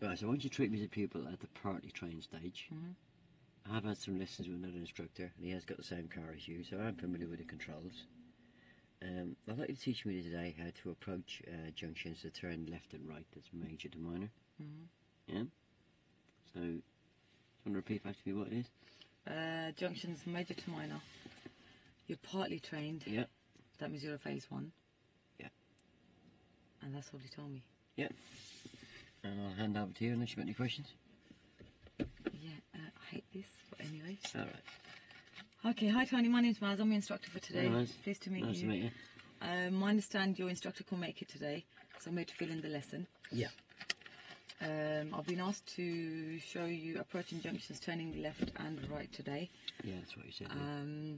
Right, so once you treat me as a pupil at the partly trained stage, Mhm. I have had some lessons with another instructor, and he has got the same car as you, so I'm familiar with the controls. I'd like you to teach me today how to approach junctions to turn left and right, that's major to minor. Mhm. Yeah? So, do you want to repeat back to me what it is? Junctions major to minor. You're partly trained. Yeah. That means you're a phase 1. Yeah. And that's all he told me. Yeah. And I'll hand over to you unless you've got any questions. Yeah, I hate this, but anyway. Alright. Okay, hi Tony, my name's Maz, I'm your instructor for today. Nice. Pleased to meet Nice you. to meet you. I understand your instructor couldn't make it today, so I'm here to fill in the lesson. Yeah. I've been asked to show you approaching junctions, turning left and right today. Yeah, that's what you said. Yeah.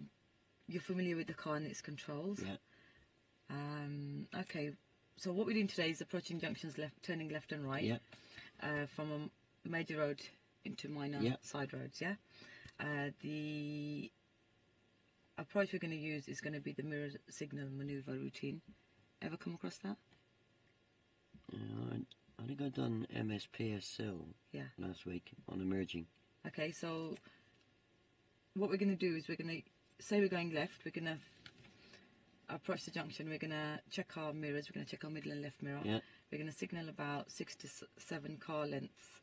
You're familiar with the car and its controls? Yeah. Okay, so what we're doing today is approaching junctions, turning left and right. Yeah. From a major road into minor Yeah. side roads, yeah? The approach we're going to use is going to be the mirror signal maneuver routine. Ever come across that? I think I've done MSPSL last week on emerging. Okay, so what we're going to do is we're going to say we're going left, we're going to approach the junction, we're going to check our mirrors, we're going to check our middle and left mirror. Yeah. We're going to signal about 6 to 7 car lengths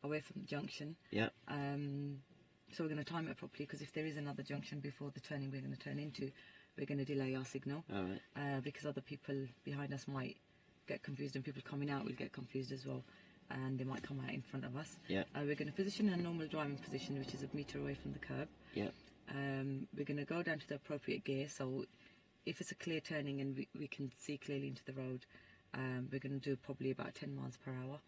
away from the junction. Yeah. So we're going to time it properly, because if there is another junction before the turning we're going to turn into, we're going to delay our signal. Alright. Because other people behind us might get confused, and people coming out will get confused as well, and they might come out in front of us. Yeah. We're going to position in a normal driving position, which is a metre away from the curb. Yeah. We're going to go down to the appropriate gear, so if it's a clear turning and we can see clearly into the road, we're going to do probably about 10 miles per hour,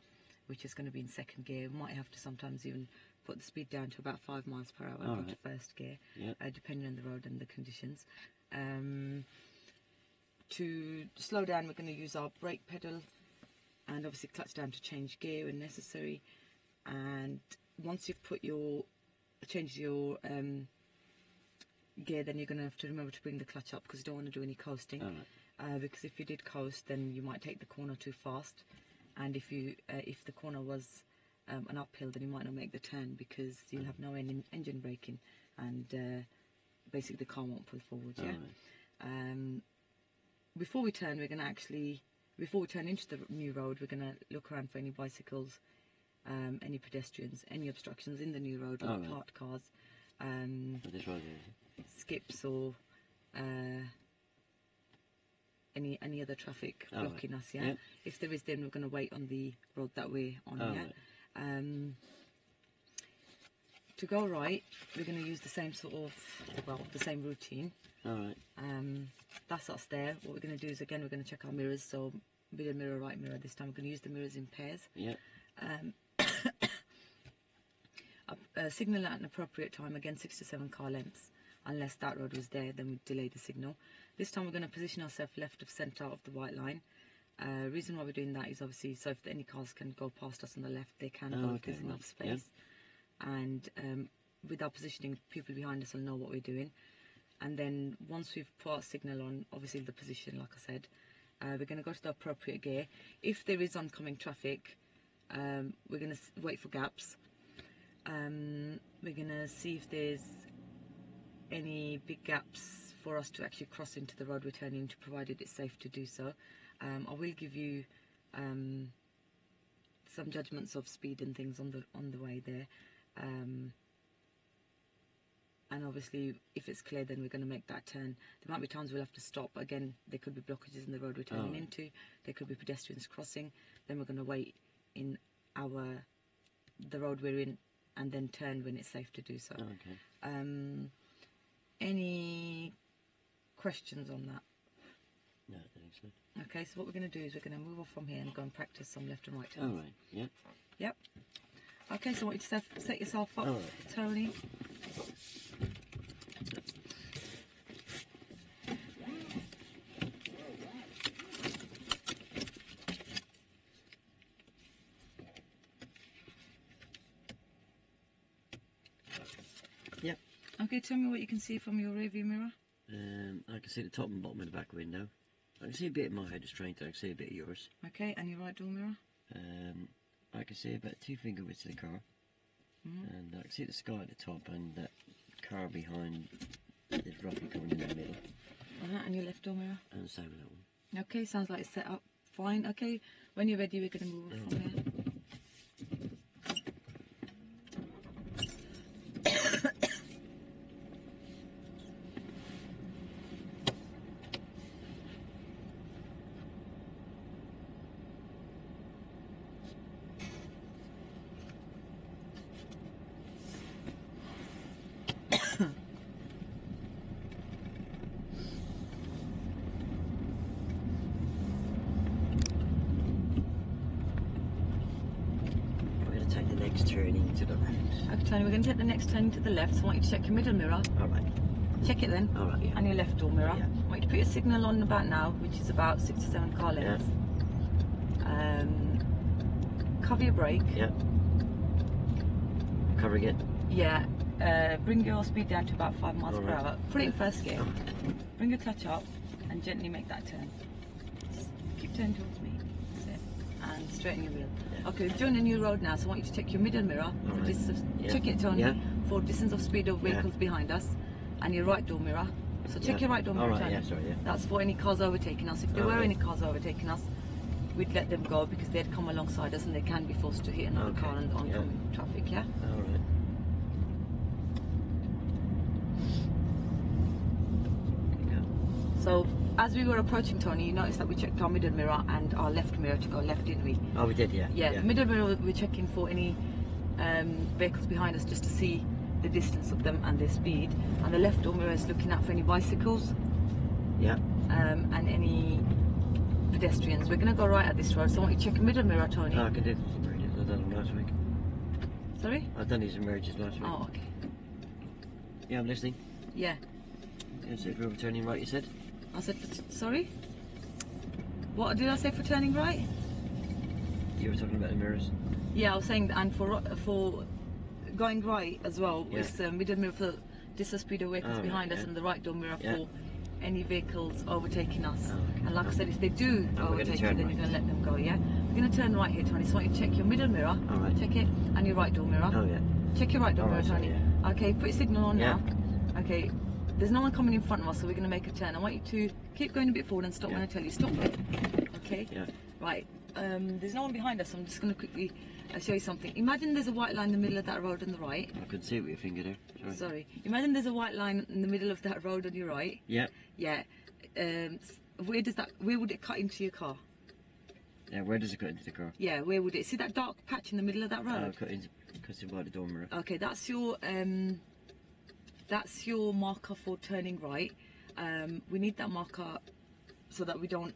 which is going to be in second gear. We might have to sometimes even put the speed down to about 5 miles per hour and go to first gear, depending on the road and the conditions. To slow down, we're going to use our brake pedal and obviously clutch down to change gear when necessary. And once you've changed your gear, then you're going to have to remember to bring the clutch up, because you don't want to do any coasting. Because if you did coast, then you might take the corner too fast, and if the corner was an uphill, then you might not make the turn, because you'll have no engine braking, and basically the car won't pull forward. Before we turn, before we turn into the new road, we're going to look around for any bicycles, any pedestrians, any obstructions in the new road, like parked cars, skips, or any other traffic blocking us. If there is, then we're going to wait on the road that we're on. To go right, we're going to use the same the same routine. That's us there. What we're going to do is, again, we're going to check our mirrors. So middle mirror, right mirror. This time we're going to use the mirrors in pairs. Signal at an appropriate time, again 6 to 7 car lengths. Unless that road was there, then we delay the signal. This time we're going to position ourselves left of centre of the white line. Reason why we're doing that is obviously so if any cars can go past us on the left, they can go if there's enough space. And with our positioning, people behind us will know what we're doing. And then once we've put our signal on, obviously the position, like I said, we're going to go to the appropriate gear. If there is oncoming traffic, we're going to wait for gaps. We're going to see if there's any big gaps for us to actually cross into the road we're turning into, provided it's safe to do so. I will give you some judgments of speed and things on the way there. And obviously if it's clear, then we're going to make that turn. There might be times we'll have to stop. Again, there could be blockages in the road we're turning into, there could be pedestrians crossing. Then we're going to wait in the road we're in and then turn when it's safe to do so. Any questions on that? No, I don't think so. Okay, so what we're going to do is we're going to move off from here and go and practice some left and right turns. Yep. Okay, so I want you to set yourself up, Tony. Yep. Okay, tell me what you can see from your rear view mirror. I can see the top and bottom of the back window. I can see a bit of my head restraint, I can see a bit of yours. Okay, and your right door mirror? I can see about 2 finger widths of the car, and I can see the sky at the top, and that car behind is roughly coming in the middle. And your left door mirror. And the same with that one. Okay, sounds like it's set up fine. Okay, when you're ready, we're going to move from here. Take the next turning to the left. Okay, Tony, we're going to take the next turning to the left, so I want you to check your middle mirror. Alright. Check it then. Alright, yeah. And your left door mirror. Yeah. I want you to put your signal on about now, which is about 6 to 7 car lengths. Yeah. Cover your brake. Yeah. Covering it. Yeah. Bring your speed down to about 5 miles per Alright. hour. Put it in first gear. Bring your clutch up and gently make that turn. Just keep turning towards me. That's it. And straighten your wheel. Okay, we've joined a new road now, so I want you to check your middle mirror. For distance, check it, Tony, for distance of speed of vehicles behind us, and your right door mirror. So check your right door mirror, Tony. That's for any cars overtaking us. If there were any cars overtaking us, we'd let them go because they'd come alongside us and they can be forced to hit another car on oncoming traffic, yeah? Alright. So as we were approaching, Tony, you noticed that we checked our middle mirror and our left mirror to go left, didn't we? Oh, we did, yeah. Yeah, the middle mirror we're checking for any vehicles behind us just to see the distance of them and their speed. And the left door mirror is looking out for any bicycles. Yeah. And any pedestrians. We're going to go right at this road, so I want you to check your middle mirror, Tony. Oh, I can do these emerges. I've done them last week. Sorry? I've done these emerges last week. Oh, okay. Yeah, I'm listening. Yeah. Yeah, so if we're turning right, you said? I said, sorry? What did I say for turning right? You were talking about the mirrors. Yeah, I was saying, and for going right as well, it's middle mirror for distance speed of vehicles behind us, and the right door mirror for any vehicles overtaking us. And like I said, if they do overtake you, then you're going to let them go, yeah? We're going to turn right here, Tony, so I want you to check your middle mirror, check it, and your right door mirror. Oh, yeah. Check your right door mirror, Tony. Yeah. Okay, put your signal on now. Okay, there's no one coming in front of us, so we're going to make a turn. I want you to keep going a bit forward and stop when I tell you. Stop it. Okay? Yeah. Right. There's no one behind us, so I'm just going to quickly show you something. Imagine there's a white line in the middle of that road on the right. I couldn't see it with your finger there. Sorry. Imagine there's a white line in the middle of that road on your right. Yeah. Yeah. Where would it cut into your car? Yeah, where does it cut into the car? Yeah, where would it? See that dark patch in the middle of that road? Cuts in by the door mirror. Okay, that's your marker for turning right. We need that marker so that we don't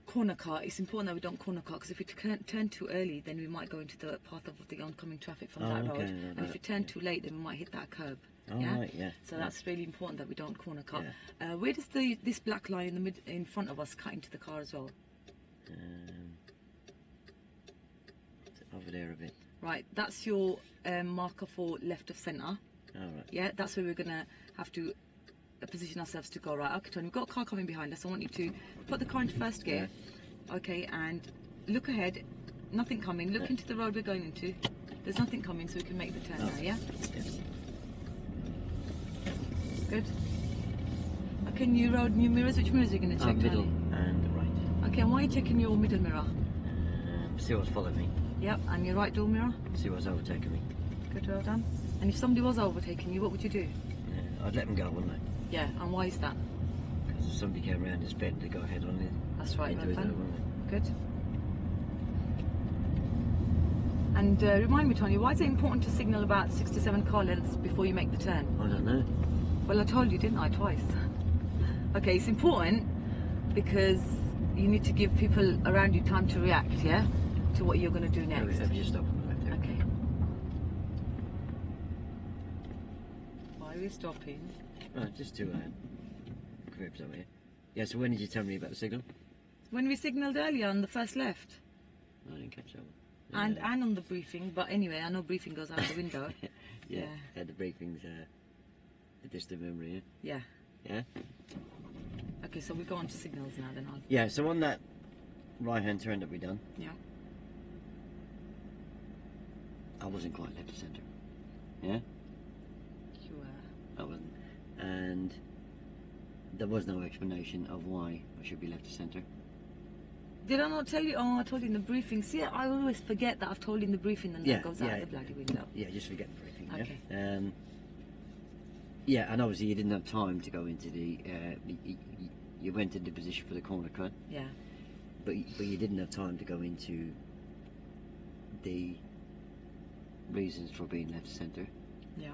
corner car. It's important that we don't corner car, because if we turn too early, then we might go into the path of the oncoming traffic from that road. And if we turn too late, then we might hit that curb. Right, yeah. So that's really important that we don't corner car. Where does this black line in front of us cut into the car as well? Over there a bit. Right, that's your marker for left of centre. Oh, right. Yeah, that's where we're going to have to position ourselves to go. Right, okay, Tony, we've got a car coming behind us. I want you to put the car into first gear. Okay, and look ahead. Nothing coming. Look into the road we're going into. There's nothing coming, so we can make the turn now, yeah? Yes. Good. Okay, new road, new mirrors. Which mirrors are you going to check, Middle Tony? and right. Okay, and why are you checking your middle mirror? See what's following me. Yep, and your right door mirror? See what's overtaking me. Good, well done. And if somebody was overtaking you, what would you do? I'd let them go, wouldn't I? Yeah, and why is that? Because if somebody came around this bend, they go ahead on it. That's right, well done. Wouldn't Good. And remind me, Tony, why is it important to signal about 6 to 7 car lengths before you make the turn? I don't know. Well, I told you, didn't I, twice? Okay, it's important because you need to give people around you time to react, yeah? To what you're going to do next. Have you stopped right there? Okay. Why are we stopping? Right, just to cribs over here. Yeah, so when did you tell me about the signal? When we signalled earlier on the first left. I didn't catch that one. And on the briefing, but anyway, I know briefing goes out the window. Yeah, the briefing's a distant memory, Yeah. Yeah? Okay, so we go on to signals now then. Yeah, so on that right-hand turn that we done, Yeah. I wasn't quite left of centre. Yeah? You were. I wasn't. And there was no explanation of why I should be left of centre. Did I not tell you? Oh, I told you in the briefing. See, I always forget that I've told you in the briefing and Yeah, that goes yeah. out the bloody window. Yeah, just forget the briefing. Okay. Yeah? Yeah, and obviously you didn't have time to go into the. You went into the position for the corner cut, Yeah. but you didn't have time to go into the reasons for being left of centre. Yeah.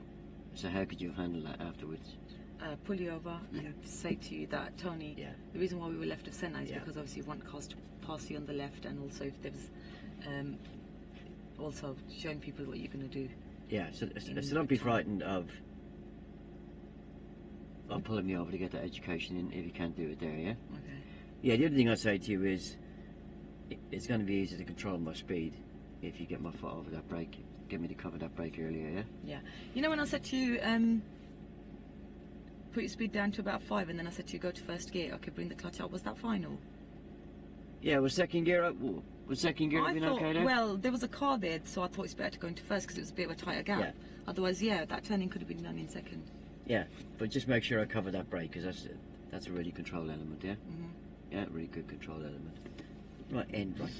So how could you handle that afterwards? Pull you over Yeah. and say to you that, Tony, Yeah. the reason why we were left of centre is Yeah. because obviously you want cars to pass you on the left, and also if there's also showing people what you're going to do. Yeah, so In don't be time. frightened of pulling me over to get that education in if you can't do it there, yeah? Okay. Yeah, the other thing I'd say to you is it's going to be easier to control my speed if you get my foot over that brake. Get me to cover that brake earlier, yeah? Yeah. You know when I said to you, put your speed down to about 5, and then I said to you, go to first gear, okay, bring the clutch up. Was that fine or? Yeah, was second gear up? Was second gear I been thought, okay there? well, there was a car there, so I thought it's better to go into first because it was a bit of a tighter gap. Yeah. Otherwise, yeah, that turning could have been done in second. Yeah, but just make sure I cover that brake because that's a really control element, yeah? Mm-hmm. Yeah, really good control element. Right, end right.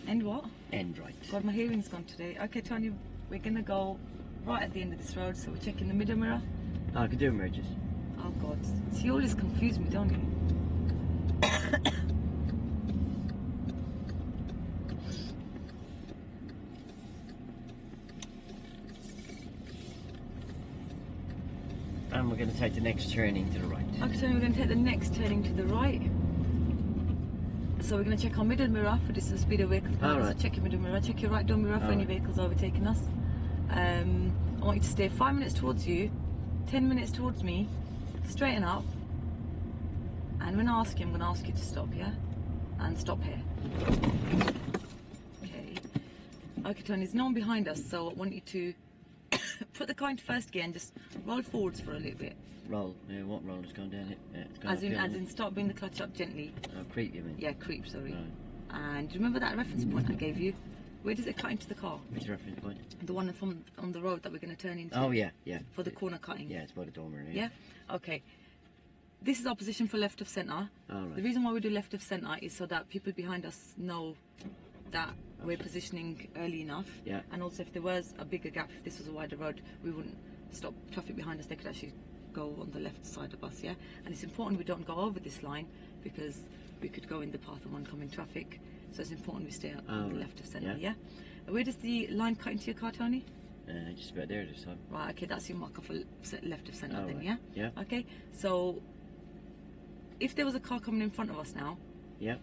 And what? End right. God, my hearing's gone today. Okay, Tony, we're gonna go right at the end of this road, so we're checking the middle mirror. Oh, I can do merges. Oh God, so you always confuse me, don't you? And we're going to take the next turning to the right. Okay, Tony, we're gonna take the next turning to the right. So we're going to check our middle mirror for distance, speed of vehicles. All right. So check your middle mirror, check your right door mirror for All any right. vehicles overtaking us. I want you to stay 5 minutes towards you, 10 minutes towards me, straighten up, and when I ask you, I'm going to ask you to stop, yeah? And stop here. Okay. Okay, Tony, there's no one behind us, so I want you to put the car into first gear and just roll forwards for a little bit. Roll. Yeah, what roll is going down it? It's going As in, uphill. start bringing the clutch up gently. Oh, creep, you mean? Yeah, creep, sorry. Right. And remember that reference point I gave you? Where does it cut into the car? Which reference point? The one from on the road that we're going to turn into. Oh, yeah, yeah. For the corner cutting. Yeah, it's by the dormer. Yeah? Okay. This is our position for left of centre. All The right. reason why we do left of centre is so that people behind us know that we're positioning early enough. Yeah. And also if there was a bigger gap, if this was a wider road, we wouldn't stop traffic behind us. They could actually go on the left side of us, yeah? And it's important we don't go over this line because we could go in the path of oncoming traffic. So it's important we stay on the right. left of centre, Yeah. yeah? Where does the line cut into your car, Tony? Just about there this time. Right, okay, that's your marker for left of centre All then, right. yeah? Yeah. Okay, so if there was a car coming in front of us now, Yeah.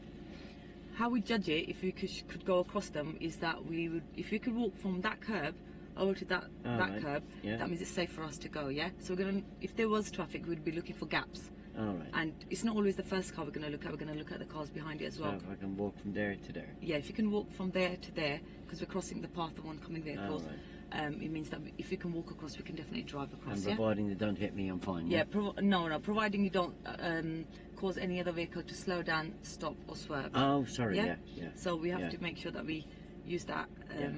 how we judge it if we could go across them is that we would, if we could walk from that curb over to that right. curb, Yeah. that means it's safe for us to go, yeah? So we're gonna, if there was traffic, we'd be looking for gaps. All right. And it's not always the first car we're gonna look at, we're gonna look at the cars behind it as So well. if I can walk from there to there. Yeah, if you can walk from there to there, because we're crossing the path of oncoming vehicles, it means that if we can walk across, we can definitely drive across, And yeah? providing they don't hit me, I'm fine. Yeah, no, providing you don't cause any other vehicle to slow down, stop or swerve. Oh, sorry. Yeah? Yeah. So we have Yeah. to make sure that we use that Yeah.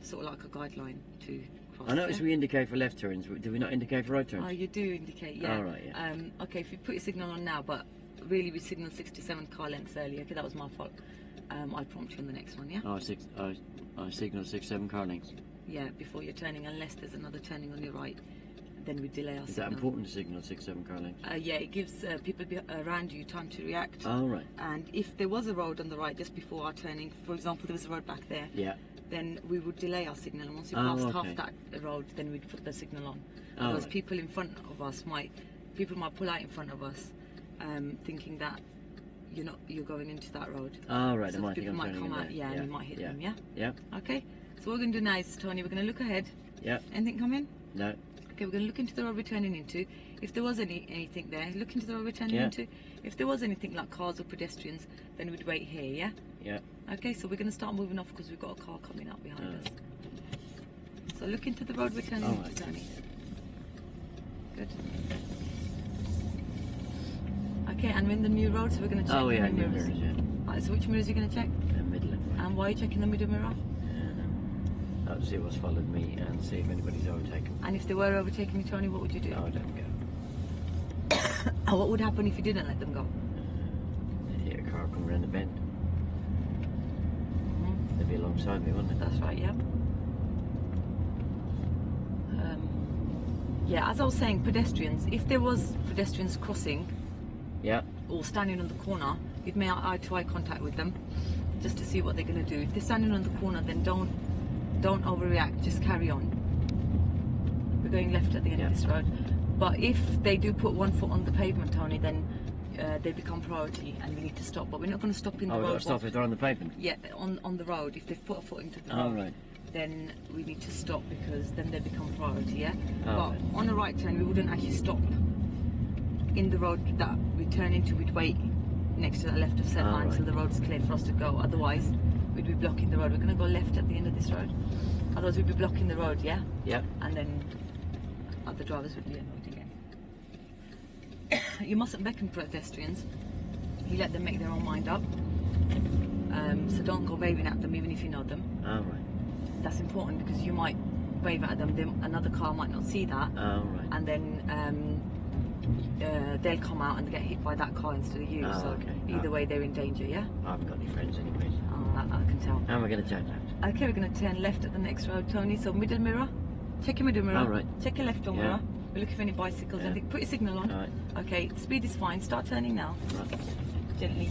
sort of like a guideline to cross. I noticed yeah? we indicate for left turns. Do we not indicate for right turns? Oh, you do indicate, yeah. All right, yeah. Okay, if you put your signal on now, but really we signaled 67 car lengths earlier. Okay, that was my fault. I'll prompt you on the next one, yeah? I signal 6-7 car lengths. Yeah, before you're turning, unless there's another turning on your right, then we delay our Is signal. that important to signal 6-7 car lengths? Yeah, it gives people around you time to react. All right. And if there was a road on the right just before our turning, for example, there was a road back there, Yeah. then we would delay our signal. And once we Oh, passed okay. half that road, then we'd put the signal on. Oh, Because right. people in front of us might pull out in front of us, thinking that you're going into that road. All right. So I might think people I'm might turning come in out, there. yeah, and you might hit them, yeah? Yeah. Okay. So what we're going to do now is, Tony, we're going to look ahead. Yeah. Anything come in? No. Okay, we're going to look into the road we're turning into. If there was anything there, look into the road we're turning Yeah. into. If there was anything like cars or pedestrians, then we'd wait here, yeah? Yeah. Okay, so we're going to start moving off because we've got a car coming up behind Oh. us. So look into the road we're turning All into, right. Tony. Good. Okay, and we're in the new road, so we're going to check Oh the yeah. new New mirrors. mirrors. Yeah. Right, so which mirrors are you going to check? Middle and right. And why are you checking the middle mirror? I'll see what's followed me and see if anybody's overtaken. And if they were overtaking you, Tony, what would you do? No, I don't go. What would happen if you didn't let them go? They'd hit a car coming around the bend. Mm-hmm. They'd be alongside me, wouldn't they? That's right, yeah. Yeah, as I was saying, pedestrians, if there was pedestrians crossing Yeah. or standing on the corner, you'd make eye-to-eye contact with them just to see what they're going to do. If they're standing on the corner, then don't overreact, just carry on. We're going left at the end of this road. But if they do put one foot on the pavement, Tony, then they become priority and we need to stop. But we're not going to stop in the Oh, we've road. got to stop if they're on the pavement? Yeah, on the road. If they've put a foot into the Oh, road, right. then we need to stop because then they become priority, yeah? Oh, but right. on a right turn, we wouldn't actually stop in the road that we turn into. We'd wait next to that left of centre line right. till the road's clear for us to go. Otherwise, we'd be blocking the road. We're going to go left at the end of this road. Otherwise, we'd be blocking the road, yeah? Yeah. And then other drivers would be annoyed again. You mustn't beckon pedestrians. You let them make their own mind up. So don't go waving at them even if you know them. Oh, right. That's important because you might wave at them, another car might not see that, Oh, right. and then they'll come out and get hit by that car instead of you. Oh, so okay. either way, they're in danger, yeah? I haven't got any friends anyways. Oh, I can tell. How am I going to turn left? Okay, we're going to turn left at the next road, Tony. So middle mirror. Check your middle mirror. All right. Check your left door Yeah. mirror. We're looking for any bicycles. Yeah. Put your signal on. All right. Okay, speed is fine. Start turning now. Right. Gently.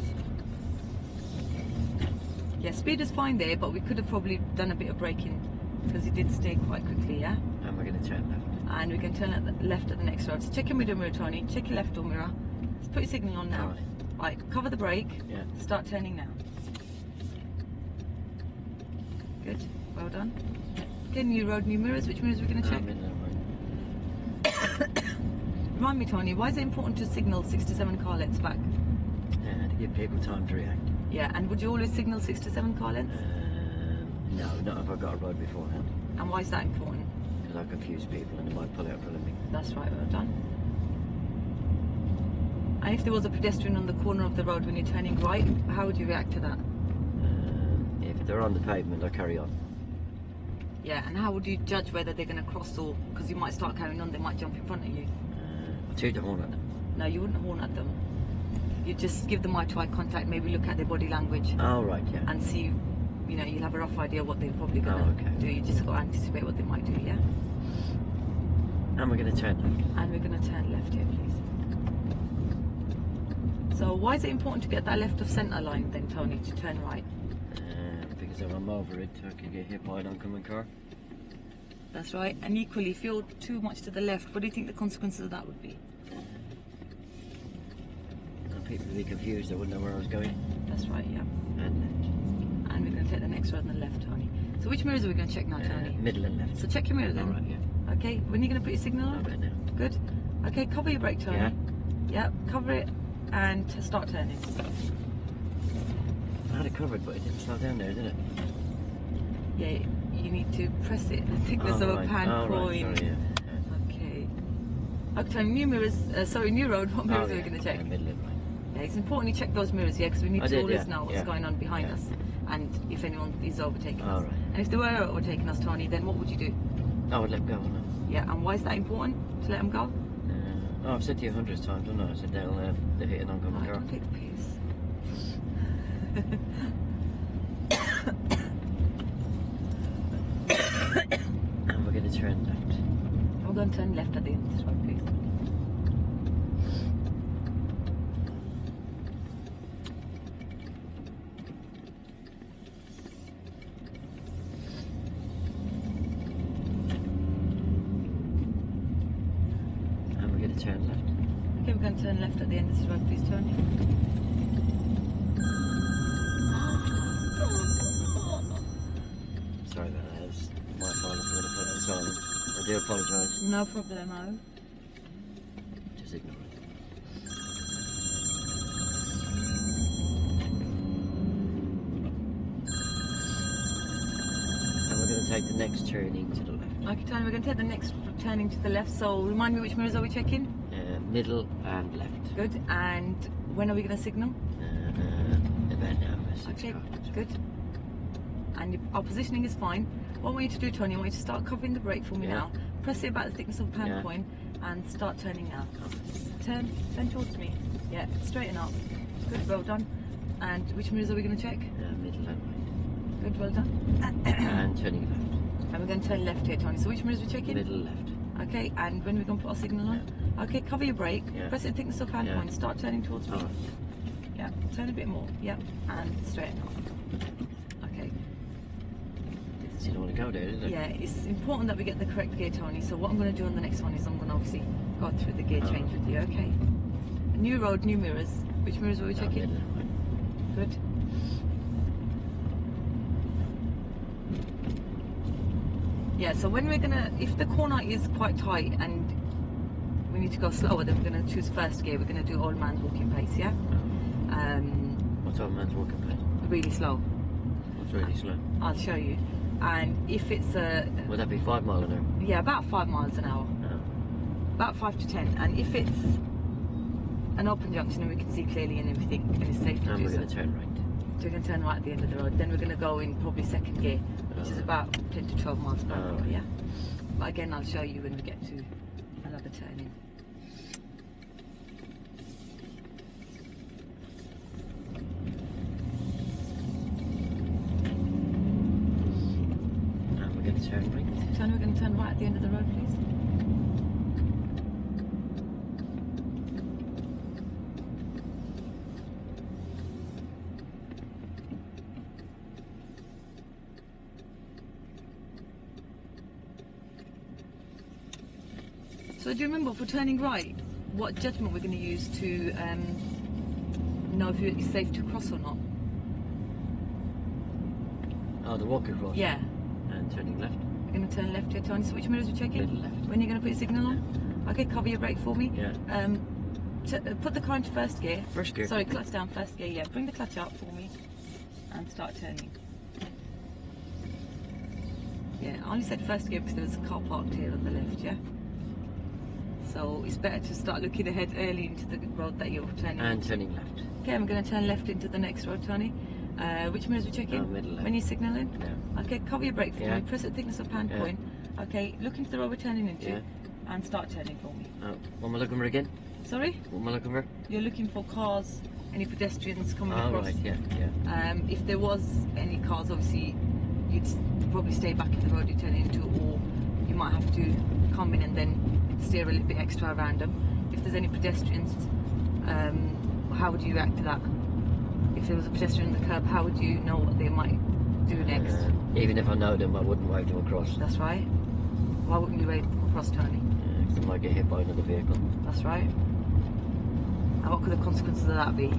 Yeah, speed is fine there, but we could have probably done a bit of braking because it did stay quite quickly, yeah? How am I going to turn left? And we can turn at the left at the next road. So check your middle mirror, Tony. Check your left door mirror. Just put your signal on now. All right. Right, cover the brake. Yeah. Start turning now. Good. Well done. Okay, new road, new mirrors. Which mirrors are we going to check? Middle of Remind me, Tony, why is it important to signal 6 to 7 car lengths back? to give people time to react. Yeah, and would you always signal 6 to 7 car lengths? No, not if I've got a road beforehand. And why is that important? Because I confuse people and they might pull out in front of me. That's right, well done. And if there was a pedestrian on the corner of the road when you're turning right, how would you react to that? If they're on the pavement, I carry on. Yeah, and how would you judge whether they're going to cross or... Because you might start carrying on, they might jump in front of you. I toot the horn at them. No, you wouldn't horn at them. You just give them eye-to-eye contact, maybe look at their body language Oh, right, yeah. and see, you know, you'll have a rough idea what they're probably going to okay. do. You just got to anticipate what they might do, yeah? And we're going to turn left. And we're going to turn left here, please. So why is it important to get that left of centre line then, Tony, to turn right? Because if I'm over it, I can get hit by an oncoming car. That's right. And equally, if you're too much to the left, what do you think the consequences of that would be? People would be confused, they wouldn't know where I was going. That's right, yeah. And And we're going to take the next road on the left, Tony. So which mirrors are we going to check now, Tony? middle and left. So check your mirror then. All right, yeah. Okay, when are you going to put your signal on? Right now. Good. Okay, cover your brake, Tony. Yeah. Yep, cover it and start turning. I had it covered, but it didn't slow down there, did it? Yeah, you need to press it. I think there's a pan Right, coin. sorry, yeah. Okay. Okay, Tony, new mirrors. Sorry, new road. What mirrors are we going to check? Middle and right. Yeah, it's important you check those mirrors, yeah, because we need I to did, always yeah, know what's yeah, going on behind yeah. us and if anyone is overtaking All us. right. And if they were overtaking us, Tony, then what would you do? I would let go, wouldn't I? Yeah, and why is that important to let them go? I've said to you 100 times, haven't I? I said they'll hit an oncoming Oh, car. don't take the piss. And we're going to turn left. I'm going to turn left at the end of this road, please. And we're going to turn left. Okay, we're going to turn left at the end of this road, please, Tony. Sorry about that. It's my fault if we're going to put it on silent. I do apologise. No problemo. Just ignore it. And we're going to take the next turning to the left. Okay, Tony, we're going to take the next turning to the left. So remind me which mirrors are we checking? Middle and left. Good. And when are we going to signal? About now. Okay, good. and our positioning is fine. What I want you to do, Tony, I want you to start covering the brake for me Yeah. now. Press it about the thickness of a pound Yeah. coin and start turning now. Turn towards me. Yeah, straighten up. Good, well done. And which mirrors are we going to check? Middle and right. Good, well done. And turning left. And we're going to turn left here, Tony. So which mirrors are we checking? Middle left. Okay, and when we're going to put our signal on? Okay, cover your brake. Yeah. Press it the thickness of a pound Yeah. coin. Start turning towards me. Alright. Yeah, turn a bit more. Yeah, and straighten up. Okay. You don't want to go there, is it? Yeah, it's important that we get the correct gear, Tony. So what I'm going to do on the next one is I'm going to obviously go through the gear change with you, okay? New road, new mirrors. Which mirrors were we checking? Middle and right. Good. Yeah, so when we're going to, if the corner is quite tight and we need to go slower, then we're going to choose first gear. We're going to do old man's walking pace, yeah? What's old man's walking pace? Really slow. What's really slow? I'll show you. And if it's a, Would that be 5 miles an hour? yeah, about 5 miles an hour. No. About 5 to 10. And if it's an open junction and we can see clearly and everything, and it's safe to And do we're so. going to turn right. So we're going to turn right at the end of the road. Then we're going to go in probably second gear, which is about 10 to 12 miles per hour, yeah? But again, I'll show you when we get to another turning. And we're going to turn right. Tony, we're going to turn right at the end of the road, please. So do you remember, for turning right, what judgment we're going to use to know if it's safe to cross or not? Oh, the walk across. Yeah. And turning left. We're going to turn left here, Tony. So which mirrors are we checking? Middle left. When you're going to put your signal on? Okay, cover your brake for me. Yeah. Put the car into first gear. First gear. Sorry, clutch down, first gear. Yeah, bring the clutch up for me and start turning. Yeah, I only said first gear because there was a car parked here on the left, yeah? So it's better to start looking ahead early into the road that you're turning And into. turning left. Okay, I'm going to turn left into the next road, Tony. Which mirrors are we checking? Middle left. When you're signalling? Yeah. Okay, cover your brake for Yeah. me. Press the thickness of pound Yeah. coin. Okay, look into the road we're turning into Yeah. and start turning for me. Oh, what am I looking for again? Sorry? What am I looking for? You're looking for cars, any pedestrians coming Oh, across. right, yeah, yeah. If there was any cars, obviously you'd probably stay back in the road you're turning into, or you might have to come in and then steer a little bit extra around them. If there's any pedestrians, how would you react to that? If there was a pedestrian on the curb, how would you know what they might do next? Even if I know them, I wouldn't wave them across. That's right. Why wouldn't you wave them across, Tony? 'Cause they might get hit by another vehicle. That's right. And what could the consequences of that be?